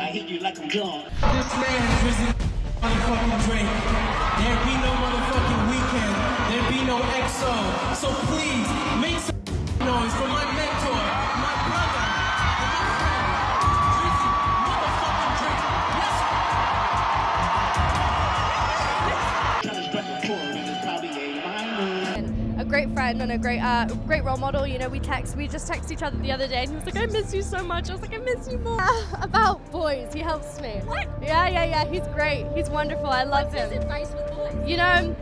I hit you like I'm John. This man is busy motherfucking Drake. There be no motherfucking Weeknd. There be no EXO. So please, make some noise for my mentor, my brother, and my friend, Drizzy motherfucking Drake. Let's Trying to strike a chord and it's probably a minor. A great friend and a great role model. You know, we just texted each other the other day, and he was like, "I miss you so much." I was like, "I miss you more." About boys, he helps me. What? Yeah. He's great. He's wonderful. I love him. What's his advice with boys? You know,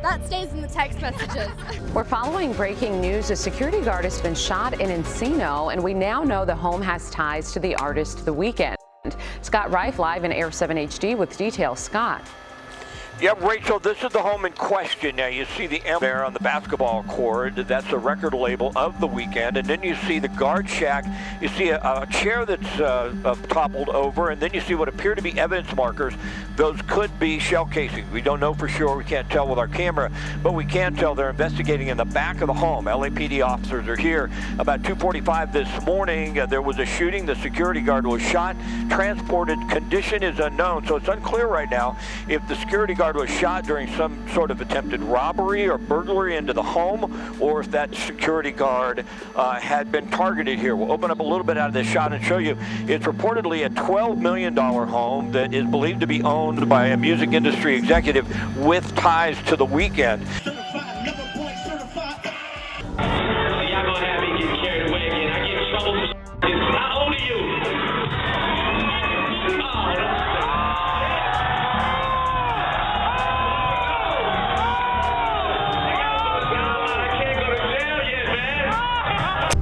that stays in the text messages. We're following breaking news. A security guard has been shot in Encino, and we now know the home has ties to the artist The Weeknd. Scott Reif live in Air 7 HD with details. Scott. Yep, Rachel, this is the home in question. Now, you see the M there on the basketball court. That's a record label of The Weeknd. And then you see the guard shack. You see a chair that's toppled over. And then you see what appear to be evidence markers. Those could be shell casings. We don't know for sure. We can't tell with our camera. But we can tell they're investigating in the back of the home. LAPD officers are here. About 2:45 this morning, there was a shooting. The security guard was shot. Transported. Condition is unknown. So it's unclear right now if the security guard was shot during some sort of attempted robbery or burglary into the home, or if that security guard had been targeted here. We'll open up a little bit out of this shot and show you. It's reportedly a $12 million home that is believed to be owned by a music industry executive with ties to The Weeknd. Certified, number point certified. Y'all gonna have me get carried away again. I get in trouble for it's not only you.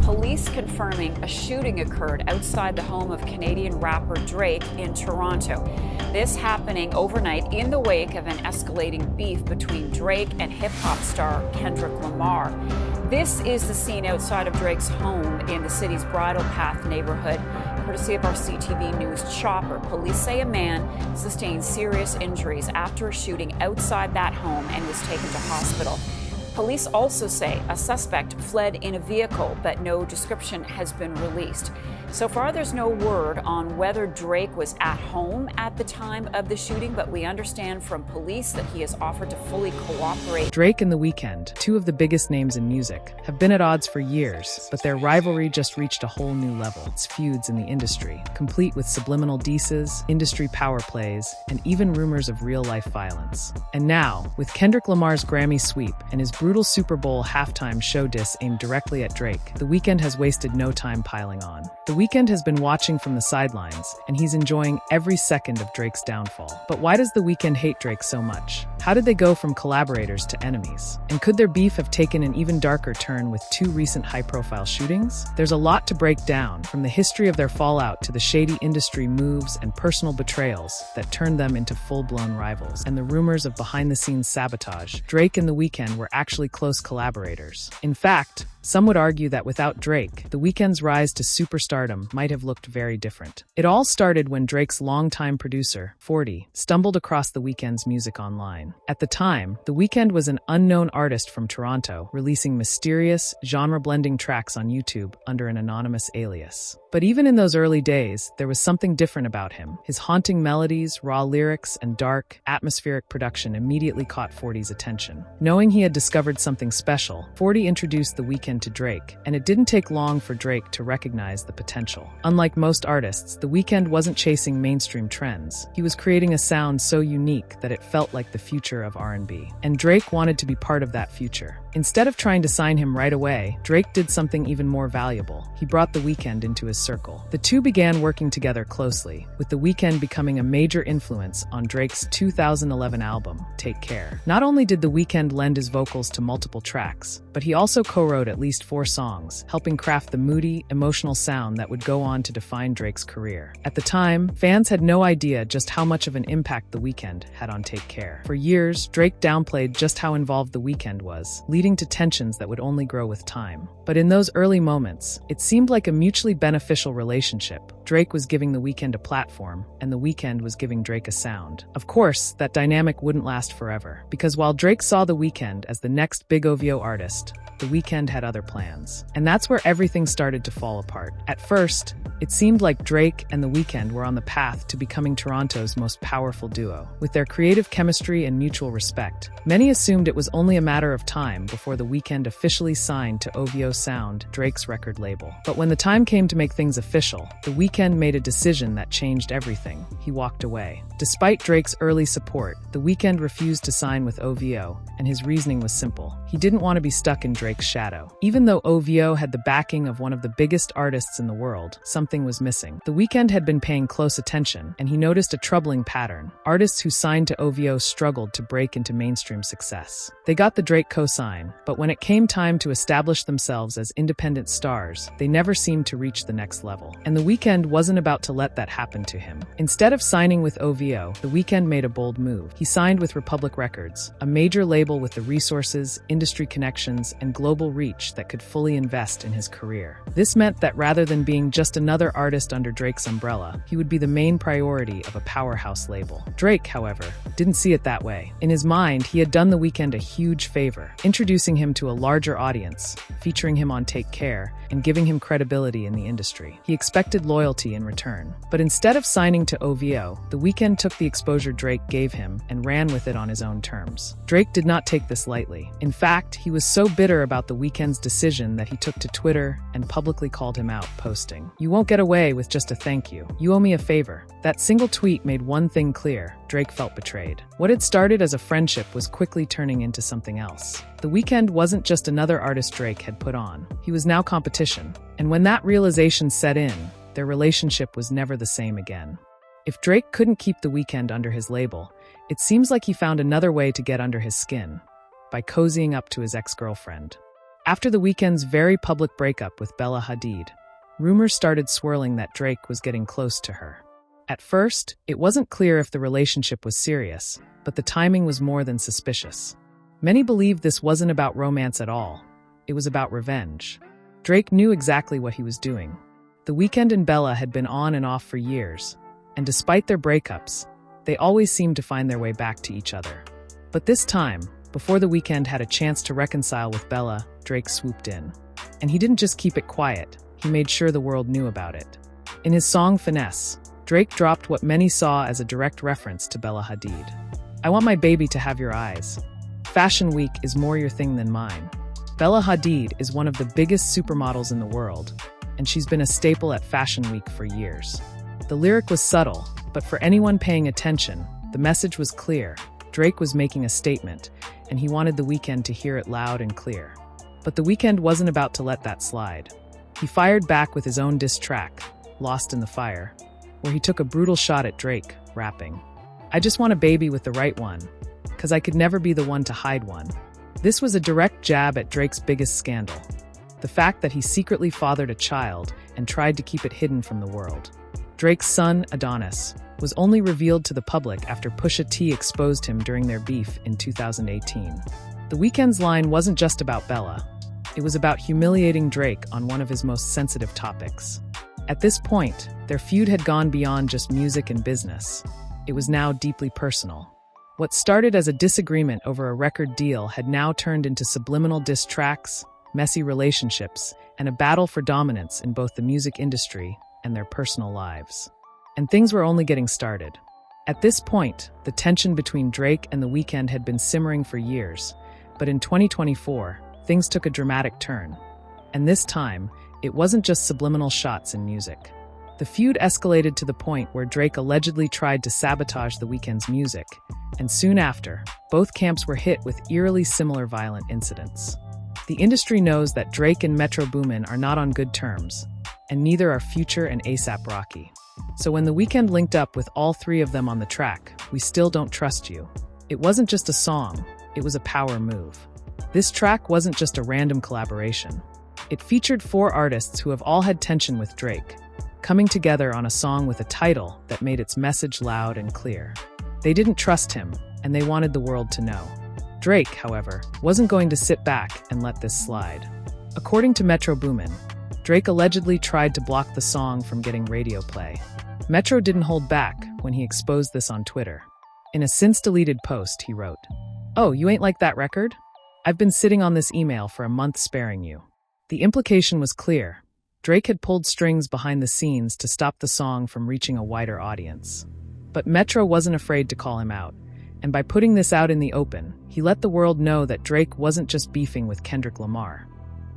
Police confirming a shooting occurred outside the home of Canadian rapper Drake in Toronto. This happening overnight in the wake of an escalating beef between Drake and hip-hop star Kendrick Lamar. This is the scene outside of Drake's home in the city's Bridle Path neighborhood, courtesy of our CTV News chopper. Police say a man sustained serious injuries after a shooting outside that home and was taken to hospital. Police also say a suspect fled in a vehicle, but no description has been released. So far, there's no word on whether Drake was at home at the time of the shooting, but we understand from police that he has offered to fully cooperate. Drake and The Weeknd, two of the biggest names in music, have been at odds for years, but their rivalry just reached a whole new level. It's feuds in the industry, complete with subliminal disses, industry power plays, and even rumors of real-life violence. And now, with Kendrick Lamar's Grammy sweep and his brutal Super Bowl halftime show diss aimed directly at Drake, The Weeknd has wasted no time piling on. The Weeknd has been watching from the sidelines, and he's enjoying every second of Drake's downfall. But why does The Weeknd hate Drake so much? How did they go from collaborators to enemies? And could their beef have taken an even darker turn with two recent high-profile shootings? There's a lot to break down, from the history of their fallout to the shady industry moves and personal betrayals that turned them into full-blown rivals, and the rumors of behind-the-scenes sabotage. Drake and The Weeknd were actually close collaborators. In fact, some would argue that without Drake, The Weeknd's rise to superstardom might have looked very different. It all started when Drake's longtime producer, 40, stumbled across The Weeknd's music online. At the time, The Weeknd was an unknown artist from Toronto, releasing mysterious, genre-blending tracks on YouTube under an anonymous alias. But even in those early days, there was something different about him. His haunting melodies, raw lyrics, and dark, atmospheric production immediately caught 40's attention. Knowing he had discovered something special, 40 introduced The Weeknd to Drake, and it didn't take long for Drake to recognize the potential. Unlike most artists, The Weeknd wasn't chasing mainstream trends. He was creating a sound so unique that it felt like the future of R&B. And Drake wanted to be part of that future. Instead of trying to sign him right away, Drake did something even more valuable. He brought The Weeknd into his circle. The two began working together closely, with The Weeknd becoming a major influence on Drake's 2011 album, Take Care. Not only did The Weeknd lend his vocals to multiple tracks, but he also co-wrote at least 4 songs, helping craft the moody, emotional sound that would go on to define Drake's career. At the time, fans had no idea just how much of an impact The Weeknd had on Take Care. For years, Drake downplayed just how involved The Weeknd was, leaving leading to tensions that would only grow with time. But in those early moments, it seemed like a mutually beneficial relationship. Drake was giving The Weeknd a platform, and The Weeknd was giving Drake a sound. Of course, that dynamic wouldn't last forever, because while Drake saw The Weeknd as the next big OVO artist, The Weeknd had other plans. And that's where everything started to fall apart. At first, it seemed like Drake and The Weeknd were on the path to becoming Toronto's most powerful duo. With their creative chemistry and mutual respect, many assumed it was only a matter of time before The Weeknd officially signed to OVO Sound, Drake's record label. But when the time came to make things official, The Weeknd made a decision that changed everything. He walked away. Despite Drake's early support, The Weeknd refused to sign with OVO, and his reasoning was simple. He didn't want to be stuck in Drake's shadow. Even though OVO had the backing of one of the biggest artists in the world, something was missing. The Weeknd had been paying close attention, and he noticed a troubling pattern. Artists who signed to OVO struggled to break into mainstream success. They got the Drake cosign, but when it came time to establish themselves as independent stars, they never seemed to reach the next level. And The Weeknd wasn't about to let that happen to him. Instead of signing with OVO, The Weeknd made a bold move. He signed with Republic Records, a major label with the resources, industry connections, and global reach that could fully invest in his career. This meant that rather than being just another artist under Drake's umbrella, he would be the main priority of a powerhouse label. Drake, however, didn't see it that way. In his mind, he had done The Weeknd a huge favor, introducing him to a larger audience, featuring him on Take Care, and giving him credibility in the industry. He expected loyalty in return. But instead of signing to OVO, The Weeknd took the exposure Drake gave him and ran with it on his own terms. Drake did not take this lightly. In fact, he was so bitter about The Weeknd's decision that he took to Twitter and publicly called him out, posting, "You won't get away with just a thank you. You owe me a favor." That single tweet made one thing clear: Drake felt betrayed. What had started as a friendship was quickly turning into something else. The Weeknd wasn't just another artist Drake had put on. He was now competition. And when that realization set in, their relationship was never the same again. If Drake couldn't keep The Weeknd under his label, it seems like he found another way to get under his skin: by cozying up to his ex-girlfriend. After The Weeknd's very public breakup with Bella Hadid, rumors started swirling that Drake was getting close to her. At first, it wasn't clear if the relationship was serious, but the timing was more than suspicious. Many believed this wasn't about romance at all. It was about revenge. Drake knew exactly what he was doing. The Weeknd and Bella had been on and off for years, and despite their breakups, they always seemed to find their way back to each other. But this time, before The Weeknd had a chance to reconcile with Bella, Drake swooped in. And he didn't just keep it quiet, he made sure the world knew about it. In his song Finesse, Drake dropped what many saw as a direct reference to Bella Hadid. "I want my baby to have your eyes. Fashion Week is more your thing than mine." Bella Hadid is one of the biggest supermodels in the world, and she's been a staple at Fashion Week for years. The lyric was subtle, but for anyone paying attention, the message was clear. Drake was making a statement, and he wanted The Weeknd to hear it loud and clear. But The Weeknd wasn't about to let that slide. He fired back with his own diss track, Lost in the Fire, where he took a brutal shot at Drake, rapping, "I just want a baby with the right one, 'cause I could never be the one to hide one." This was a direct jab at Drake's biggest scandal, the fact that he secretly fathered a child and tried to keep it hidden from the world. Drake's son, Adonis, was only revealed to the public after Pusha T exposed him during their beef in 2018. The Weeknd's line wasn't just about Bella. It was about humiliating Drake on one of his most sensitive topics. At this point, their feud had gone beyond just music and business. It was now deeply personal. What started as a disagreement over a record deal had now turned into subliminal diss tracks, messy relationships, and a battle for dominance in both the music industry and their personal lives. And things were only getting started. At this point, the tension between Drake and The Weeknd had been simmering for years, but in 2024, things took a dramatic turn. And this time, it wasn't just subliminal shots in music. The feud escalated to the point where Drake allegedly tried to sabotage The Weeknd's music, and soon after, both camps were hit with eerily similar violent incidents. The industry knows that Drake and Metro Boomin are not on good terms, and neither are Future and A$AP Rocky. So when The Weeknd linked up with all three of them on the track, We Still Don't Trust You, it wasn't just a song, it was a power move. This track wasn't just a random collaboration. It featured 4 artists who have all had tension with Drake, coming together on a song with a title that made its message loud and clear. They didn't trust him, and they wanted the world to know. Drake, however, wasn't going to sit back and let this slide. According to Metro Boomin, Drake allegedly tried to block the song from getting radio play. Metro didn't hold back when he exposed this on Twitter. In a since-deleted post, he wrote, "Oh, you ain't like that record? I've been sitting on this email for a month sparing you." The implication was clear. Drake had pulled strings behind the scenes to stop the song from reaching a wider audience. But Metro wasn't afraid to call him out, and by putting this out in the open, he let the world know that Drake wasn't just beefing with Kendrick Lamar.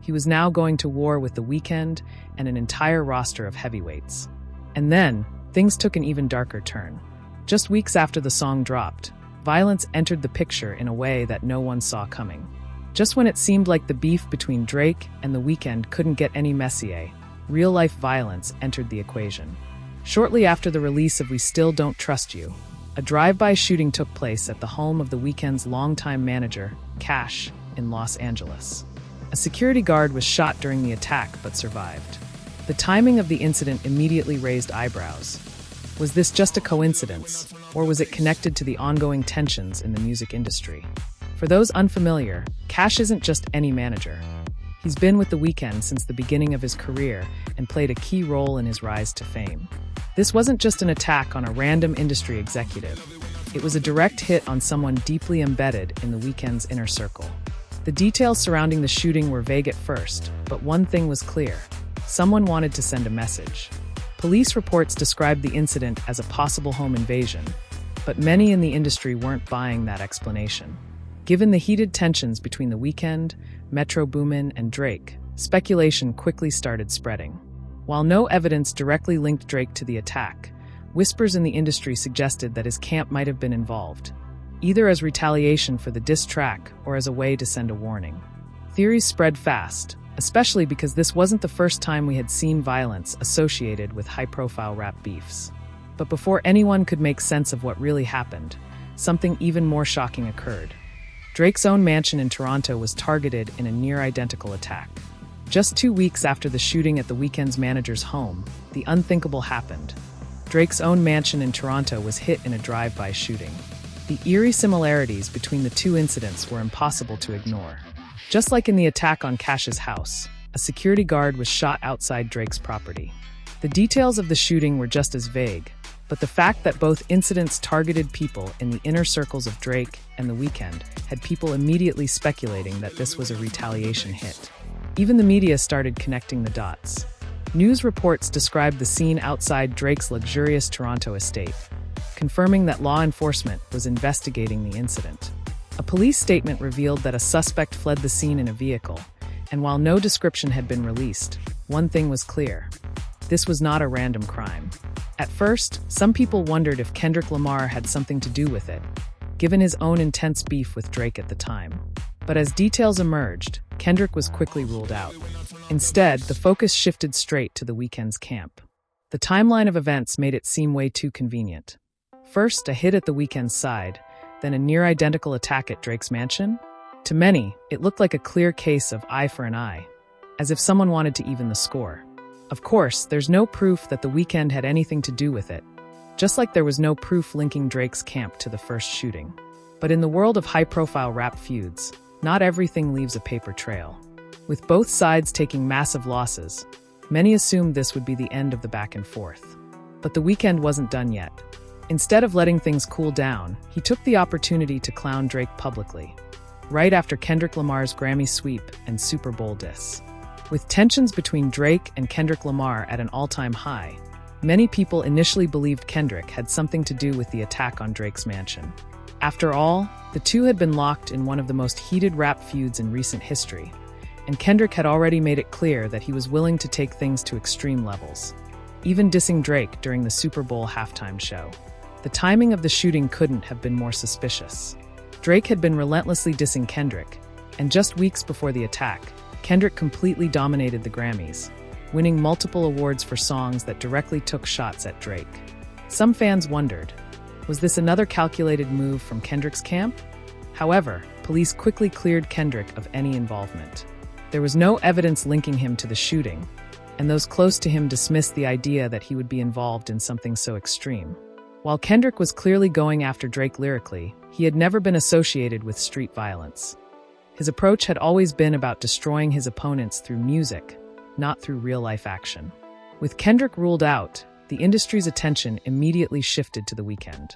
He was now going to war with The Weeknd and an entire roster of heavyweights. And then, things took an even darker turn. Just weeks after the song dropped, violence entered the picture in a way that no one saw coming. Just when it seemed like the beef between Drake and The Weeknd couldn't get any messier, real-life violence entered the equation. Shortly after the release of We Still Don't Trust You, a drive-by shooting took place at the home of The Weeknd's longtime manager, Cash, in Los Angeles. A security guard was shot during the attack but survived. The timing of the incident immediately raised eyebrows. Was this just a coincidence, or was it connected to the ongoing tensions in the music industry? For those unfamiliar, Cash isn't just any manager. He's been with The Weeknd since the beginning of his career and played a key role in his rise to fame. This wasn't just an attack on a random industry executive. It was a direct hit on someone deeply embedded in The Weeknd's inner circle. The details surrounding the shooting were vague at first, but one thing was clear. Someone wanted to send a message. Police reports described the incident as a possible home invasion, but many in the industry weren't buying that explanation. Given the heated tensions between The Weeknd, Metro Boomin, and Drake, speculation quickly started spreading. While no evidence directly linked Drake to the attack, whispers in the industry suggested that his camp might have been involved, either as retaliation for the diss track or as a way to send a warning. Theories spread fast, especially because this wasn't the first time we had seen violence associated with high-profile rap beefs. But before anyone could make sense of what really happened, something even more shocking occurred. Drake's own mansion in Toronto was targeted in a near-identical attack. Just 2 weeks after the shooting at The Weeknd's manager's home, the unthinkable happened. Drake's own mansion in Toronto was hit in a drive-by shooting. The eerie similarities between the two incidents were impossible to ignore. Just like in the attack on Cash's house, a security guard was shot outside Drake's property. The details of the shooting were just as vague, but the fact that both incidents targeted people in the inner circles of Drake and The Weeknd had people immediately speculating that this was a retaliation hit. Even the media started connecting the dots. News reports described the scene outside Drake's luxurious Toronto estate, confirming that law enforcement was investigating the incident. A police statement revealed that a suspect fled the scene in a vehicle, and while no description had been released, one thing was clear. This was not a random crime. At first, some people wondered if Kendrick Lamar had something to do with it, given his own intense beef with Drake at the time. But as details emerged, Kendrick was quickly ruled out. Instead, the focus shifted straight to The Weeknd's camp. The timeline of events made it seem way too convenient. First, a hit at The Weeknd's side, then a near-identical attack at Drake's mansion? To many, it looked like a clear case of eye for an eye, as if someone wanted to even the score. Of course, there's no proof that The Weeknd had anything to do with it, just like there was no proof linking Drake's camp to the first shooting. But in the world of high-profile rap feuds, not everything leaves a paper trail. With both sides taking massive losses, many assumed this would be the end of the back and forth. But The Weeknd wasn't done yet. Instead of letting things cool down, he took the opportunity to clown Drake publicly, right after Kendrick Lamar's Grammy sweep and Super Bowl diss. With tensions between Drake and Kendrick Lamar at an all-time high, many people initially believed Kendrick had something to do with the attack on Drake's mansion. After all, the two had been locked in one of the most heated rap feuds in recent history, and Kendrick had already made it clear that he was willing to take things to extreme levels, even dissing Drake during the Super Bowl halftime show. The timing of the shooting couldn't have been more suspicious. Drake had been relentlessly dissing Kendrick, and just weeks before the attack, Kendrick completely dominated the Grammys, winning multiple awards for songs that directly took shots at Drake. Some fans wondered, was this another calculated move from Kendrick's camp? However, police quickly cleared Kendrick of any involvement. There was no evidence linking him to the shooting, and those close to him dismissed the idea that he would be involved in something so extreme. While Kendrick was clearly going after Drake lyrically, he had never been associated with street violence. His approach had always been about destroying his opponents through music, not through real-life action. With Kendrick ruled out, the industry's attention immediately shifted to The Weeknd.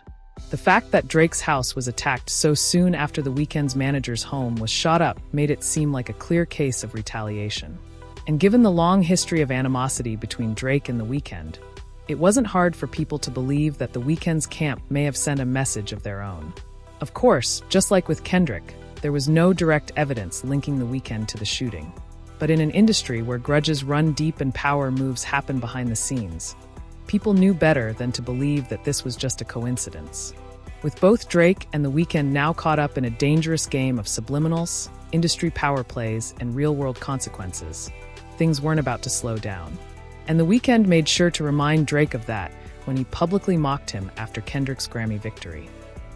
The fact that Drake's house was attacked so soon after The Weeknd's manager's home was shot up made it seem like a clear case of retaliation. And given the long history of animosity between Drake and The Weeknd, it wasn't hard for people to believe that The Weeknd's camp may have sent a message of their own. Of course, just like with Kendrick, there was no direct evidence linking The Weeknd to the shooting. But in an industry where grudges run deep and power moves happen behind the scenes, people knew better than to believe that this was just a coincidence. With both Drake and The Weeknd now caught up in a dangerous game of subliminals, industry power plays, and real-world consequences, things weren't about to slow down. And The Weeknd made sure to remind Drake of that when he publicly mocked him after Kendrick's Grammy victory.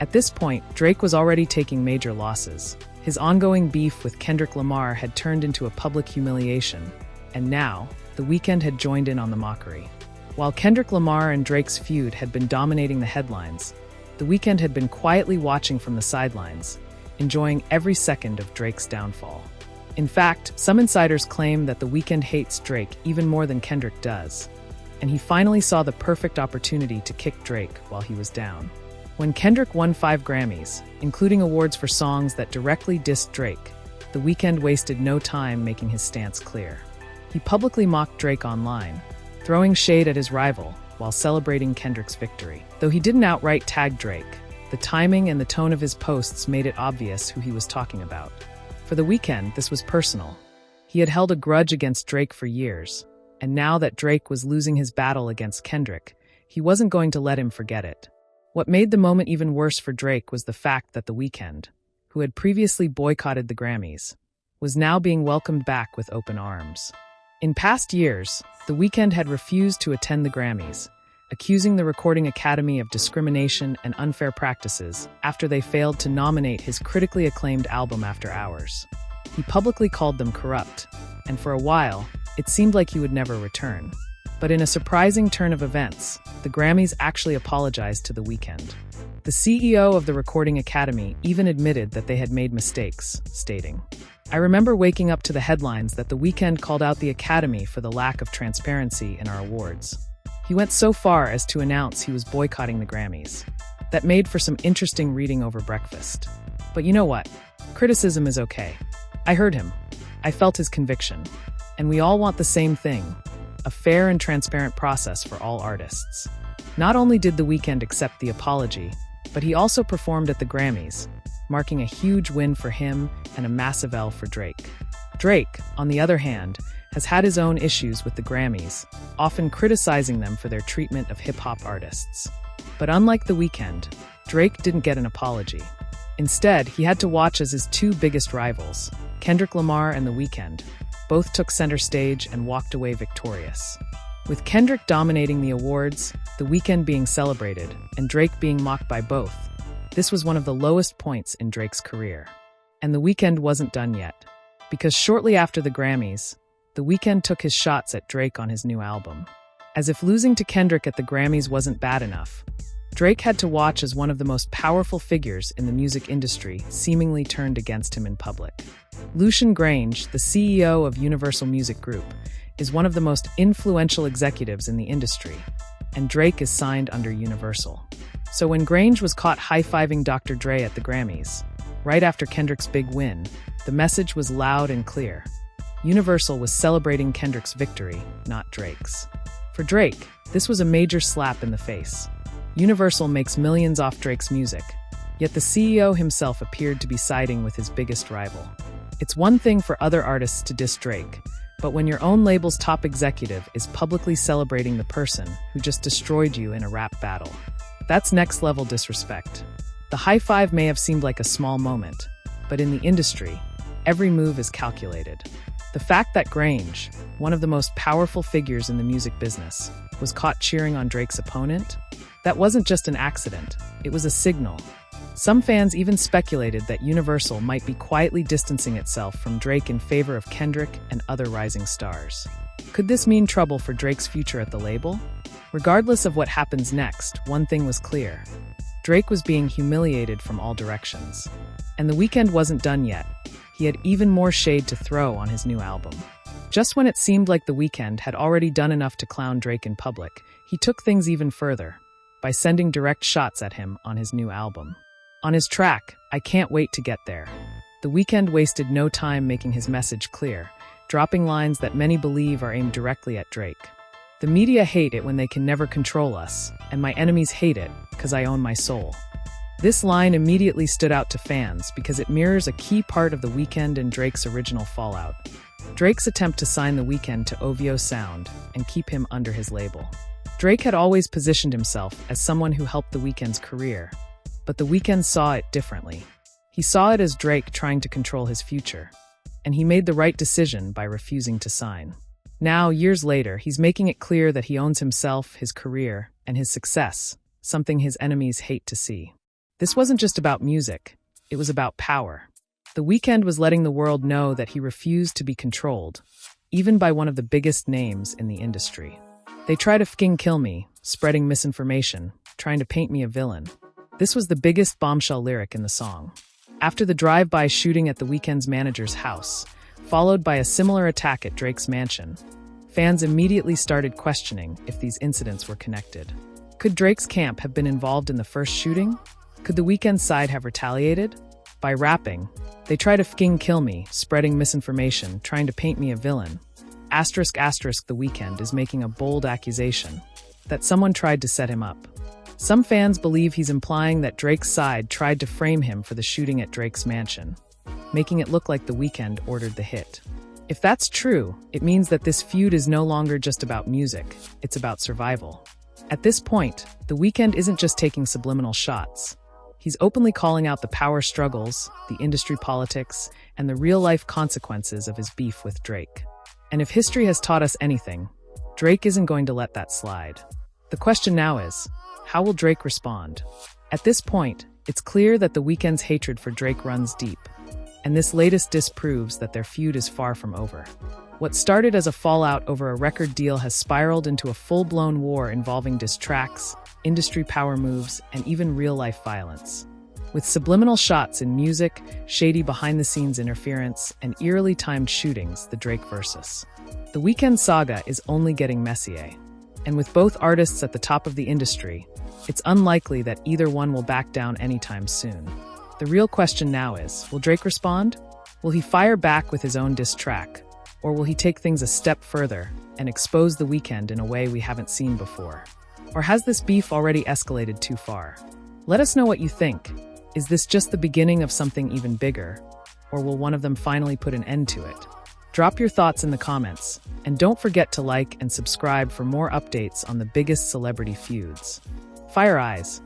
At this point, Drake was already taking major losses. His ongoing beef with Kendrick Lamar had turned into a public humiliation, and now, The Weeknd had joined in on the mockery. While Kendrick Lamar and Drake's feud had been dominating the headlines, The Weeknd had been quietly watching from the sidelines, enjoying every second of Drake's downfall. In fact, some insiders claim that The Weeknd hates Drake even more than Kendrick does, and he finally saw the perfect opportunity to kick Drake while he was down. When Kendrick won 5 Grammys, including awards for songs that directly dissed Drake, The Weeknd wasted no time making his stance clear. He publicly mocked Drake online, throwing shade at his rival while celebrating Kendrick's victory. Though he didn't outright tag Drake, the timing and the tone of his posts made it obvious who he was talking about. For The Weeknd, this was personal. He had held a grudge against Drake for years, and now that Drake was losing his battle against Kendrick, he wasn't going to let him forget it. What made the moment even worse for Drake was the fact that The Weeknd, who had previously boycotted the Grammys, was now being welcomed back with open arms. In past years, The Weeknd had refused to attend the Grammys, accusing the Recording Academy of discrimination and unfair practices after they failed to nominate his critically acclaimed album After Hours. He publicly called them corrupt, and for a while, it seemed like he would never return. But in a surprising turn of events, the Grammys actually apologized to The Weeknd. The CEO of the Recording Academy even admitted that they had made mistakes, stating, "I remember waking up to the headlines that The Weeknd called out the Academy for the lack of transparency in our awards. He went so far as to announce he was boycotting the Grammys. That made for some interesting reading over breakfast. But you know what? Criticism is okay. I heard him. I felt his conviction. And we all want the same thing, a fair and transparent process for all artists." Not only did The Weeknd accept the apology, but he also performed at the Grammys, marking a huge win for him and a massive L for Drake. Drake, on the other hand, has had his own issues with the Grammys, often criticizing them for their treatment of hip-hop artists. But unlike The Weeknd, Drake didn't get an apology. Instead, he had to watch as his two biggest rivals, Kendrick Lamar and The Weeknd, both took center stage and walked away victorious. With Kendrick dominating the awards, The Weeknd being celebrated, and Drake being mocked by both, this was one of the lowest points in Drake's career. And The Weeknd wasn't done yet, because shortly after the Grammys, The Weeknd took his shots at Drake on his new album. As if losing to Kendrick at the Grammys wasn't bad enough, Drake had to watch as one of the most powerful figures in the music industry seemingly turned against him in public. Lucian Grange, the CEO of Universal Music Group, is one of the most influential executives in the industry, and Drake is signed under Universal. So when Grange was caught high-fiving Dr. Dre at the Grammys, right after Kendrick's big win, the message was loud and clear. Universal was celebrating Kendrick's victory, not Drake's. For Drake, this was a major slap in the face. Universal makes millions off Drake's music, yet the CEO himself appeared to be siding with his biggest rival. It's one thing for other artists to diss Drake, but when your own label's top executive is publicly celebrating the person who just destroyed you in a rap battle, that's next-level disrespect. The high five may have seemed like a small moment, but in the industry, every move is calculated. The fact that Grange, one of the most powerful figures in the music business, was caught cheering on Drake's opponent, that wasn't just an accident, it was a signal. Some fans even speculated that Universal might be quietly distancing itself from Drake in favor of Kendrick and other rising stars. Could this mean trouble for Drake's future at the label? Regardless of what happens next, one thing was clear. Drake was being humiliated from all directions. And The Weeknd wasn't done yet. He had even more shade to throw on his new album. Just when it seemed like The Weeknd had already done enough to clown Drake in public, he took things even further by sending direct shots at him on his new album. On his track, I Can't Wait to Get There, The Weeknd wasted no time making his message clear, dropping lines that many believe are aimed directly at Drake. The media hate it when they can never control us, and my enemies hate it because I own my soul. This line immediately stood out to fans because it mirrors a key part of The Weeknd and Drake's original fallout. Drake's attempt to sign The Weeknd to OVO Sound and keep him under his label. Drake had always positioned himself as someone who helped The Weeknd's career, but The Weeknd saw it differently. He saw it as Drake trying to control his future, and he made the right decision by refusing to sign. Now, years later, he's making it clear that he owns himself, his career, and his success, something his enemies hate to see. This wasn't just about music, it was about power. The Weeknd was letting the world know that he refused to be controlled, even by one of the biggest names in the industry. They try to f***ing kill me, spreading misinformation, trying to paint me a villain. This was the biggest bombshell lyric in the song. After the drive-by shooting at The Weeknd's manager's house, followed by a similar attack at Drake's mansion, fans immediately started questioning if these incidents were connected. Could Drake's camp have been involved in the first shooting? Could The Weeknd's side have retaliated? By rapping, they try to f***ing kill me, spreading misinformation, trying to paint me a villain. ***, The Weeknd is making a bold accusation that someone tried to set him up. Some fans believe he's implying that Drake's side tried to frame him for the shooting at Drake's mansion, making it look like The Weeknd ordered the hit. If that's true, it means that this feud is no longer just about music, it's about survival. At this point, The Weeknd isn't just taking subliminal shots. He's openly calling out the power struggles, the industry politics, and the real-life consequences of his beef with Drake. And if history has taught us anything, Drake isn't going to let that slide. The question now is, how will Drake respond? At this point, it's clear that The Weeknd's hatred for Drake runs deep, and this latest diss proves that their feud is far from over. What started as a fallout over a record deal has spiraled into a full-blown war involving diss tracks, industry power moves, and even real-life violence. With subliminal shots in music, shady behind-the-scenes interference, and eerily timed shootings, the Drake versus The Weeknd saga is only getting messier. And with both artists at the top of the industry, it's unlikely that either one will back down anytime soon. The real question now is, will Drake respond? Will he fire back with his own diss track? Or will he take things a step further and expose The Weeknd in a way we haven't seen before? Or has this beef already escalated too far? Let us know what you think. Is this just the beginning of something even bigger? Or will one of them finally put an end to it? Drop your thoughts in the comments, and don't forget to like and subscribe for more updates on the biggest celebrity feuds. Fire eyes!